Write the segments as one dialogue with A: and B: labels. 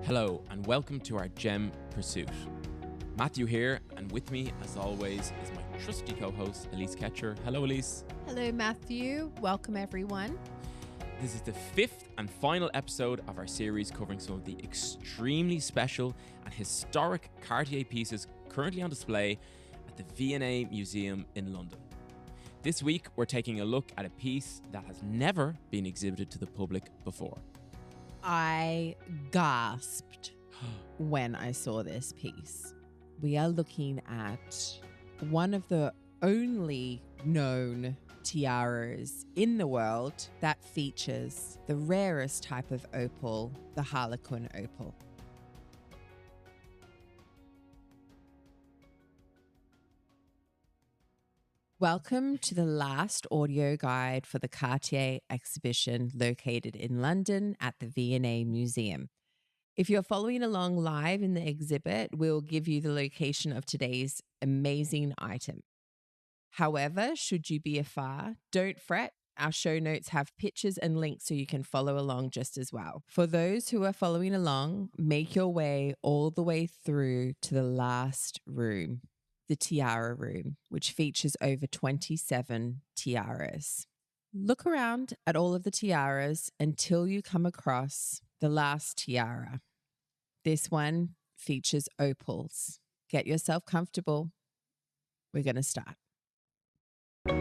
A: Hello and welcome to our Gem Pursuit. Matthew here, and with me, as always, is my trusty co-host, Elise Ketcher. Hello, Elise.
B: Hello, Matthew. Welcome, everyone.
A: This is the fifth and final episode of our series covering some of the extremely special and historic Cartier pieces currently on display at the V&A Museum in London. This week, we're taking a look at a piece that has never been exhibited to the public before.
B: I gasped when I saw this piece. We are looking at one of the only known tiaras in the world that features the rarest type of opal, the Harlequin opal. Welcome to the last audio guide for the Cartier exhibition located in London at the V&A Museum. If you're following along live in the exhibit, we'll give you the location of today's amazing item. However, should you be afar, don't fret. Our show notes have pictures and links so you can follow along just as well. For those who are following along, make your way all the way through to the last room, the Tiara Room, which features over 27 tiaras. Look around at all of the tiaras until you come across the last tiara. This one features opals. Get yourself comfortable. We're going to start.
A: I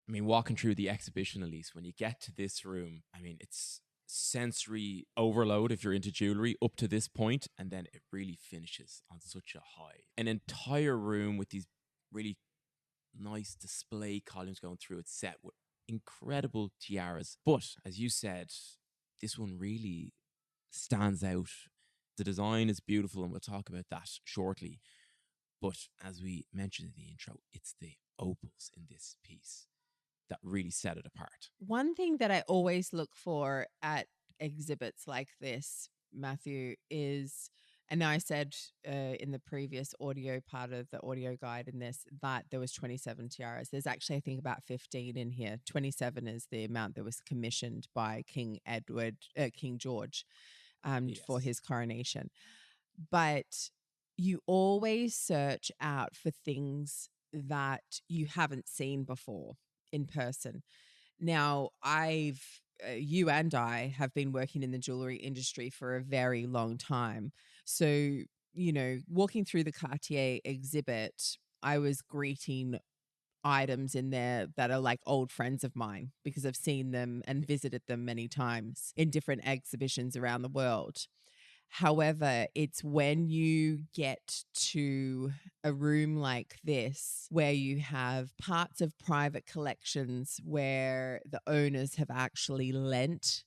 A: mean, walking through the exhibition, Elise, when you get to this room, I mean, it's sensory overload if you're into jewellery up to this point, and then it really finishes on such a high. An entire room with these really nice display columns going through it, set with incredible tiaras. But as you said, this one really stands out. The design is beautiful, and we'll talk about that shortly. But as we mentioned in the intro, it's the opals in this piece that really set it apart.
B: One thing that I always look for at exhibits like this, Matthew, is, and I said in the previous audio part of the audio guide in this, that there was 27 tiaras. There's actually, I think, about 15 in here. 27 is the amount that was commissioned by King George for his coronation. But you always search out for things that you haven't seen before in person. Now, you and I have been working in the jewelry industry for a very long time. So, walking through the Cartier exhibit, I was greeting items in there that are like old friends of mine because I've seen them and visited them many times in different exhibitions around the world. However, it's when you get to a room like this where you have parts of private collections where the owners have actually lent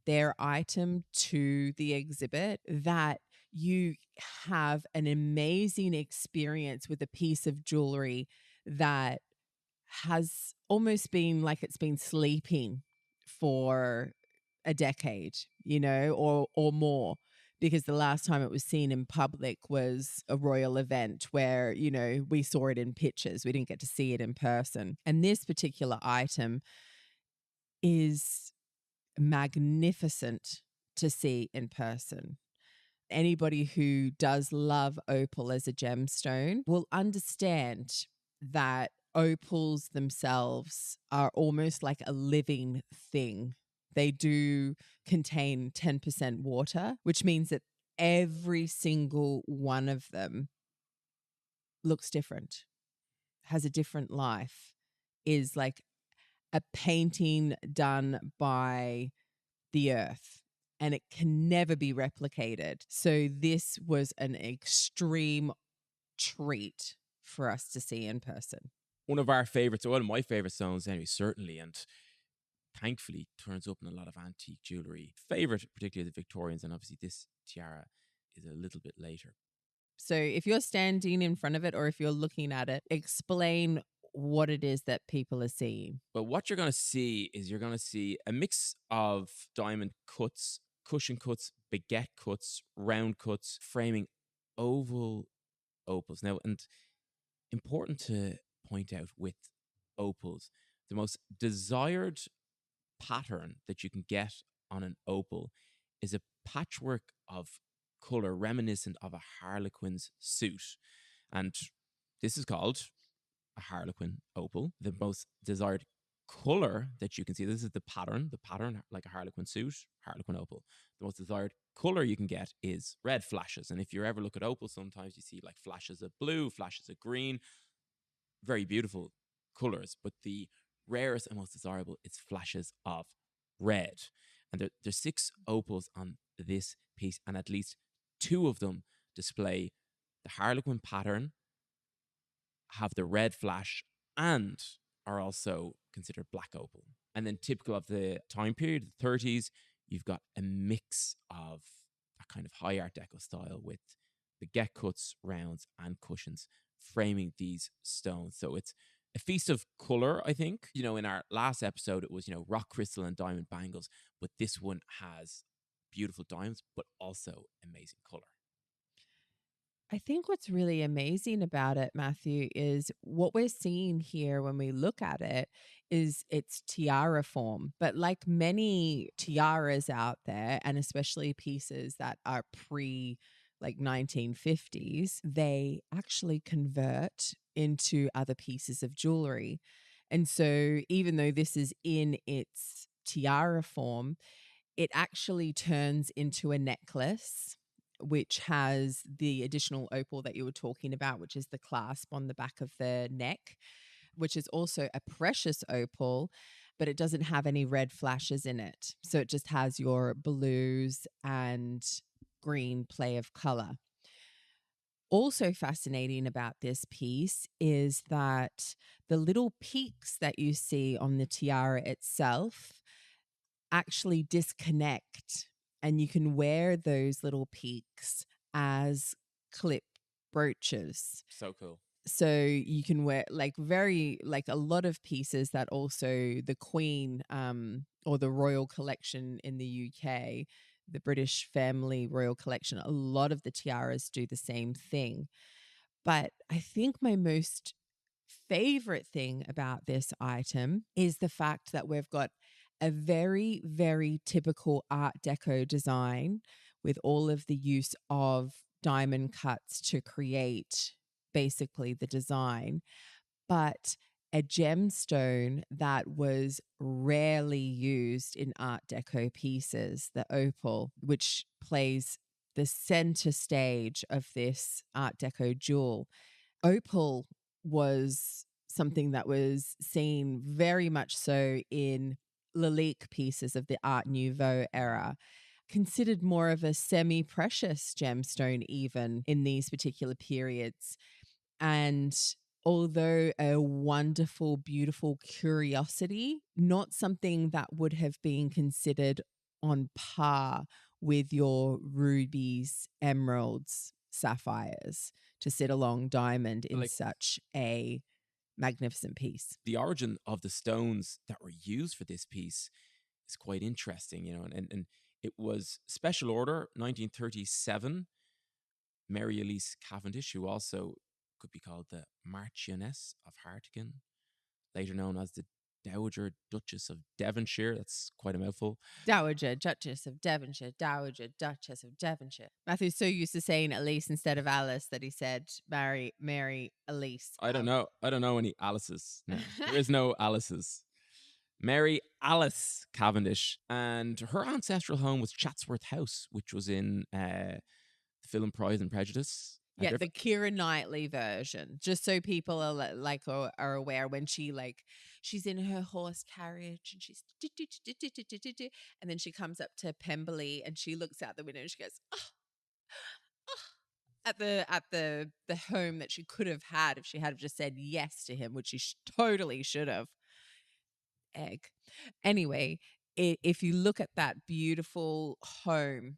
B: their item to the exhibit that you have an amazing experience with a piece of jewelry that has almost been like it's been sleeping for a decade, or more. Because the last time it was seen in public was a royal event where, we saw it in pictures. We didn't get to see it in person. And this particular item is magnificent to see in person. Anybody who does love opal as a gemstone will understand that opals themselves are almost like a living thing. They do contain 10% water, which means that every single one of them looks different, has a different life, is like a painting done by the earth, and it can never be replicated. So this was an extreme treat for us to see in person.
A: One of our favorites, one of my favorite stones anyway, certainly, and thankfully turns up in a lot of antique jewellery. Favorite, particularly the Victorians, and obviously this tiara is a little bit later.
B: So if you're standing in front of it or if you're looking at it, explain what it is that people are seeing.
A: But what you're going to see is you're going to see a mix of diamond cuts, cushion cuts, baguette cuts, round cuts, framing oval opals. Now, and important to point out with opals, the most desired pattern that you can get on an opal is a patchwork of color reminiscent of a harlequin's suit. And this is called a harlequin opal. The most desired color that you can see, this is the pattern like a harlequin suit, harlequin opal. The most desired color you can get is red flashes. And if you ever look at opals, sometimes you see like flashes of blue, flashes of green, very beautiful colors. But the rarest and most desirable is flashes of red. And there's 6 opals on this piece, and at least 2 of them display the harlequin pattern, have the red flash, and are also considered black opal. And then typical of the time period, the 30s, you've got a mix of a kind of high Art Deco style with baguette cuts, rounds, and cushions framing these stones. So it's a feast of color, I think. You know, in our last episode, it was, rock crystal and diamond bangles, but this one has beautiful diamonds, but also amazing color.
B: I think what's really amazing about it, Matthew, is what we're seeing here when we look at it is its tiara form. But like many tiaras out there, and especially pieces that are pre like 1950s, they actually convert into other pieces of jewelry. And so even though this is in its tiara form, it actually turns into a necklace, which has the additional opal that you were talking about, which is the clasp on the back of the neck, which is also a precious opal, but it doesn't have any red flashes in it. So it just has your blues and green play of color. Also fascinating about this piece is that the little peaks that you see on the tiara itself actually disconnect, and you can wear those little peaks as clip brooches.
A: So cool.
B: So you can wear like a lot of pieces that also the Queen or the Royal Collection in the UK, the British Family Royal Collection, a lot of the tiaras do the same thing. But I think my most favorite thing about this item is the fact that we've got a very, very typical Art Deco design with all of the use of diamond cuts to create basically the design, but a gemstone that was rarely used in Art Deco pieces, the opal, which plays the center stage of this Art Deco jewel. Opal was something that was seen very much so in Lalique pieces of the Art Nouveau era, considered more of a semi-precious gemstone even in these particular periods. And although a wonderful, beautiful curiosity, not something that would have been considered on par with your rubies, emeralds, sapphires to sit along diamond in such a magnificent piece.
A: The origin of the stones that were used for this piece is quite interesting, and it was special order 1937. Mary Alice Cavendish, who also could be called the Marchioness of Hartigan, later known as the Dowager Duchess of Devonshire. That's quite a mouthful.
B: Dowager Duchess of Devonshire, Dowager Duchess of Devonshire. Matthew's so used to saying Elise instead of Alice that he said Mary Alice.
A: I don't know any Alices. No, there is no Alices. Mary Alice Cavendish, and her ancestral home was Chatsworth House, which was in the film Pride and Prejudice.
B: Yeah, the Keira Knightley version. Just so people are aware, when she's in her horse carriage and she's and then she comes up to Pemberley and she looks out the window and she goes, at the home that she could have had if she had just said yes to him, which she totally should have. Egg. Anyway, if you look at that beautiful home,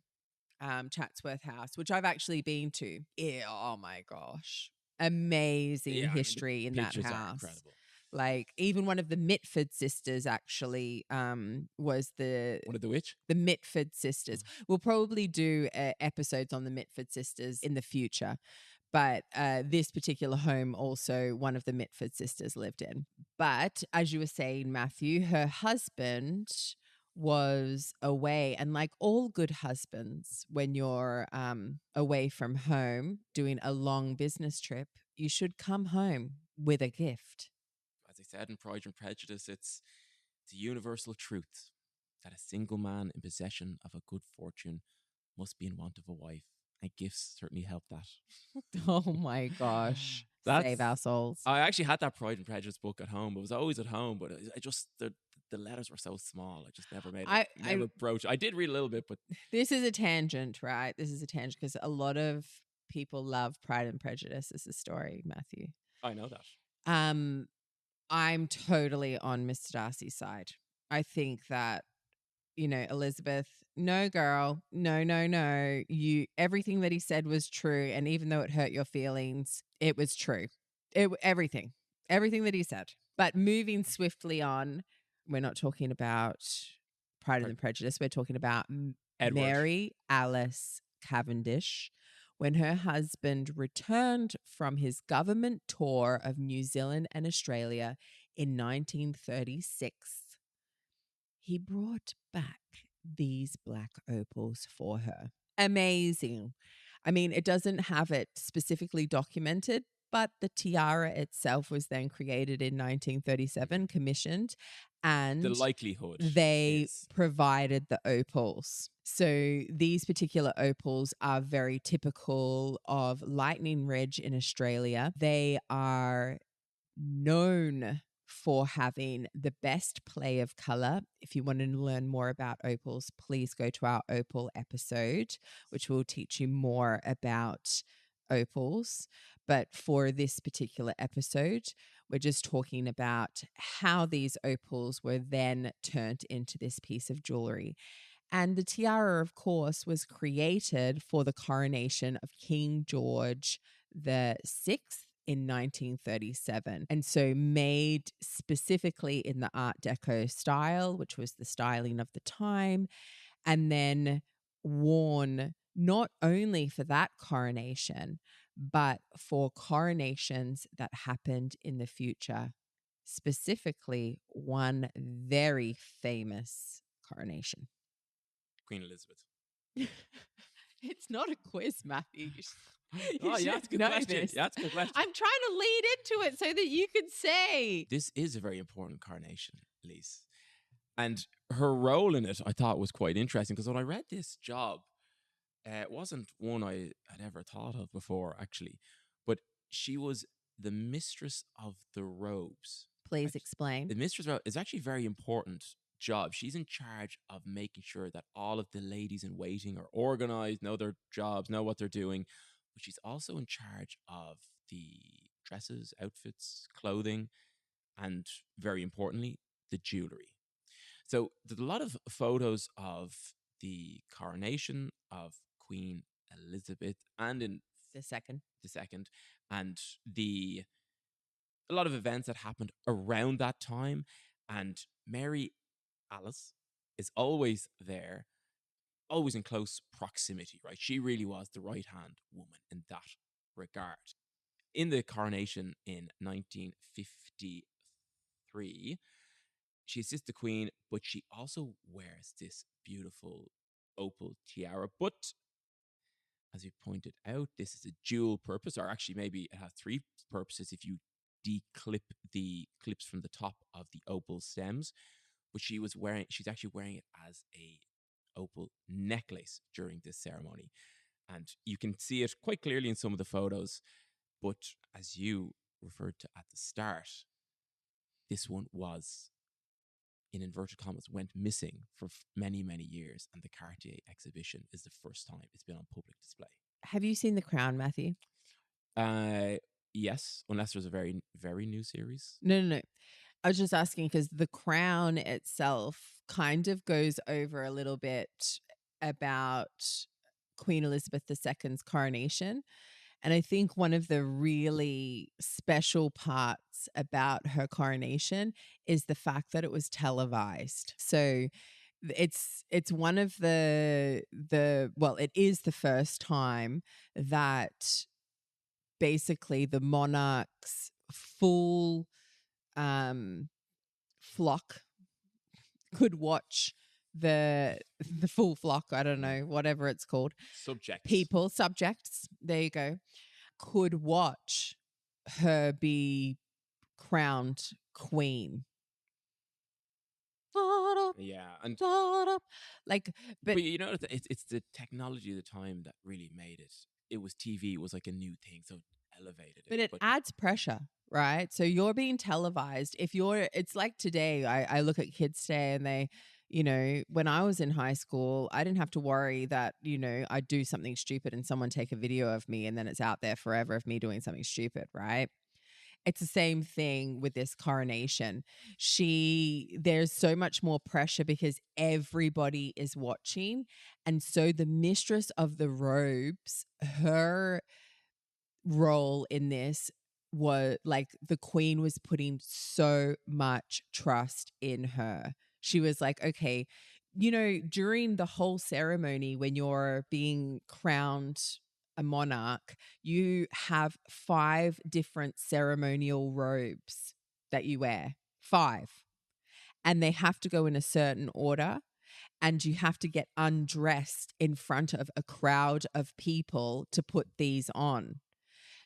B: Chatsworth House, which I've actually been to. Oh my gosh. Amazing history in that house. Like even one of the Mitford sisters actually was
A: one of the which?
B: The Mitford sisters. We'll probably do episodes on the Mitford sisters in the future. But this particular home also one of the Mitford sisters lived in. But as you were saying, Matthew, her husband was away, and like all good husbands, when you're away from home doing a long business trip, you should come home with a gift.
A: As I said in Pride and Prejudice, it's a universal truth that a single man in possession of a good fortune must be in want of a wife, and gifts certainly help that.
B: Oh my gosh.
A: That's
B: Save our souls.
A: I actually had that Pride and Prejudice book at home. It was always at home, but I just the letters were so small. I just never made it. Never broached. I did read a little bit, but
B: this is a tangent, right? This is a tangent because a lot of people love Pride and Prejudice as a story, Matthew.
A: I know that.
B: I'm totally on Mr. Darcy's side. I think that, you know, Elizabeth, no girl, no. Everything that he said was true, and even though it hurt your feelings, it was true. Everything that he said. But moving swiftly on, we're not talking about Pride and Prejudice. We're talking about Mary Alice Cavendish. When her husband returned from his government tour of New Zealand and Australia in 1936, he brought back these black opals for her. Amazing. I mean, it doesn't have it specifically documented, but the tiara itself was then created in 1937, commissioned, and
A: the likelihood
B: they
A: is
B: provided the opals. So these particular opals are very typical of Lightning Ridge in Australia. They are known for having the best play of color. If you want to learn more about opals, please go to our opal episode, which will teach you more about opals. But for this particular episode, we're just talking about how these opals were then turned into this piece of jewelry. And the tiara, of course, was created for the coronation of King George VI in 1937. And so made specifically in the Art Deco style, which was the styling of the time, and then worn not only for that coronation, but for coronations that happened in the future, specifically one very famous coronation.
A: Queen Elizabeth.
B: It's not a quiz, Matthew.
A: That's a good question. That's a good question.
B: I'm trying to lead into it so that you can say.
A: This is a very important coronation, Elise. And her role in it, I thought, was quite interesting, because when I read this job, it wasn't one I had ever thought of before, actually. But she was the mistress of the robes.
B: Please explain.
A: The mistress of robes is actually a very important job. She's in charge of making sure that all of the ladies in waiting are organized, know their jobs, know what they're doing. But she's also in charge of the dresses, outfits, clothing, and very importantly, the jewelry. So there's a lot of photos of the coronation of Queen Elizabeth and in
B: the second,
A: and a lot of events that happened around that time. And Mary Alice is always there, always in close proximity, right? She really was the right-hand woman in that regard. In the coronation in 1953, she assists the Queen, but she also wears this beautiful opal tiara. But as you pointed out, this is a dual purpose, or actually maybe it has three purposes if you declip the clips from the top of the opal stems. But she's actually wearing it as a opal necklace during this ceremony. And you can see it quite clearly in some of the photos. But as you referred to at the start, this one was, in inverted commas, went missing for many, many years. And the Cartier exhibition is the first time it's been on public display.
B: Have you seen The Crown, Matthew?
A: Yes, unless there's a very, very new series.
B: No. I was just asking because The Crown itself kind of goes over a little bit about Queen Elizabeth II's coronation. And I think one of the really special parts about her coronation is the fact that it was televised. So it's one of the it is the first time that basically the monarch's full flock could watch the full flock, I don't know, whatever it's called,
A: Subjects.
B: subjects, there you go, could watch her be crowned queen.
A: Yeah, and
B: Like,
A: but you know, it's the technology of the time that really made it. It was TV. It was like a new thing, so it elevated it.
B: but it adds pressure, right? So you're being televised. It's like today, I look at kids today and they, when I was in high school, I didn't have to worry that, I'd do something stupid and someone take a video of me and then it's out there forever of me doing something stupid, right? It's the same thing with this coronation. There's so much more pressure because everybody is watching. And so the mistress of the robes, her role in this was like the queen was putting so much trust in her. She was like, okay, during the whole ceremony, when you're being crowned a monarch, you have 5 different ceremonial robes that you wear. 5. And they have to go in a certain order. And you have to get undressed in front of a crowd of people to put these on.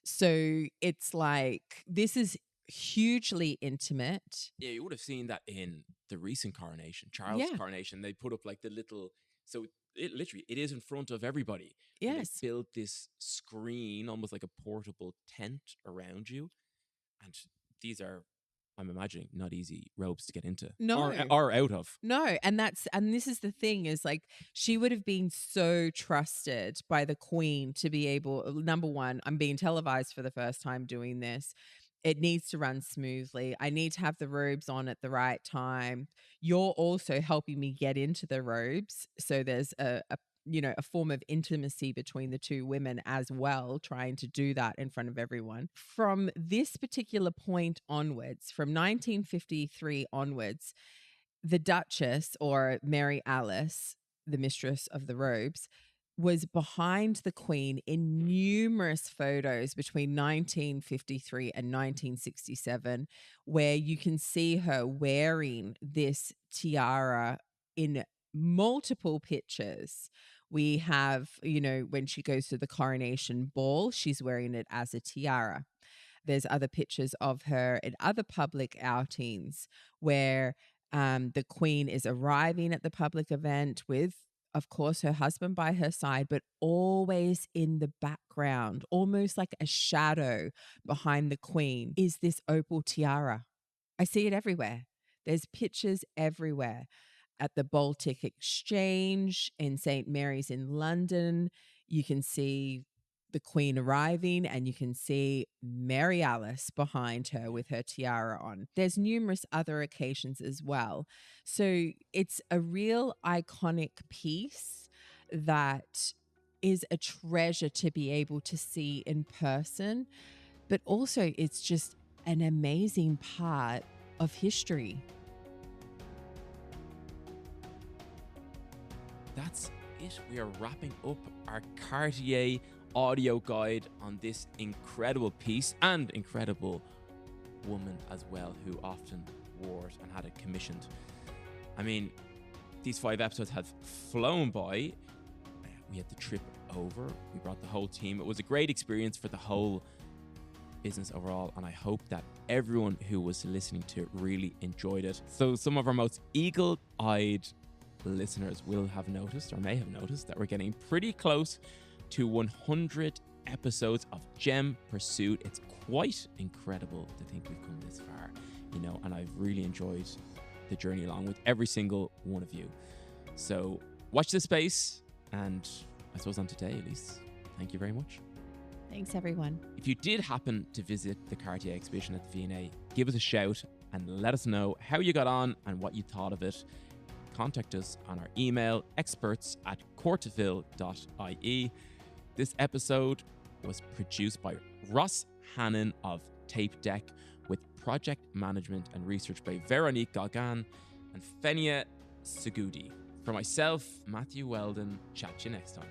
B: So it's like, this is hugely intimate.
A: Yeah, you would have seen that in the recent coronation, Charles' coronation. They put up like the little, so it literally, it is in front of everybody. And
B: Yes.
A: they built this screen, almost like a portable tent around you. And these are, I'm imagining, not easy robes to get into.
B: No.
A: Or out of.
B: No. And this is the thing, is like, she would have been so trusted by the queen to be able, number one, I'm being televised for the first time doing this. It needs to run smoothly. I need to have the robes on at the right time. You're also helping me get into the robes. So there's a form of intimacy between the two women as well, trying to do that in front of everyone. From this particular point onwards, from 1953 onwards, the Duchess, or Mary Alice, the mistress of the robes, was behind the queen in numerous photos between 1953 and 1967, where you can see her wearing this tiara in multiple pictures. We have, when she goes to the coronation ball, she's wearing it as a tiara. There's other pictures of her in other public outings where the queen is arriving at the public event with, of course, her husband by her side, but always in the background, almost like a shadow behind the queen, is this opal tiara. I see it everywhere. There's pictures everywhere. At the Baltic Exchange in St. Mary's in London, you can see the queen arriving and you can see Mary Alice behind her with her tiara on. There's numerous other occasions as well. So it's a real iconic piece that is a treasure to be able to see in person, but also it's just an amazing part of history.
A: That's it. We are wrapping up our Cartier audio guide on this incredible piece and incredible woman as well, who often wore it and had it commissioned. I mean, these 5 episodes have flown by. We had the trip over. We brought the whole team. It was a great experience for the whole business overall, and I hope that everyone who was listening to it really enjoyed it. So some of our most eagle-eyed listeners will have noticed, or may have noticed, that we're getting pretty close to 100 episodes of Gem Pursuit. It's quite incredible to think we've come this far, and I've really enjoyed the journey along with every single one of you. So watch this space, and I suppose on today at least, thank you very much.
B: Thanks, everyone.
A: If you did happen to visit the Cartier exhibition at the V&A, give us a shout and let us know how you got on and what you thought of it. Contact us on our email, experts@courteville.ie. This episode was produced by Ross Hannon of Tape Deck, with project management and research by Veronique Galgan and Fenia Segudi. For myself, Matthew Weldon, chat you next time.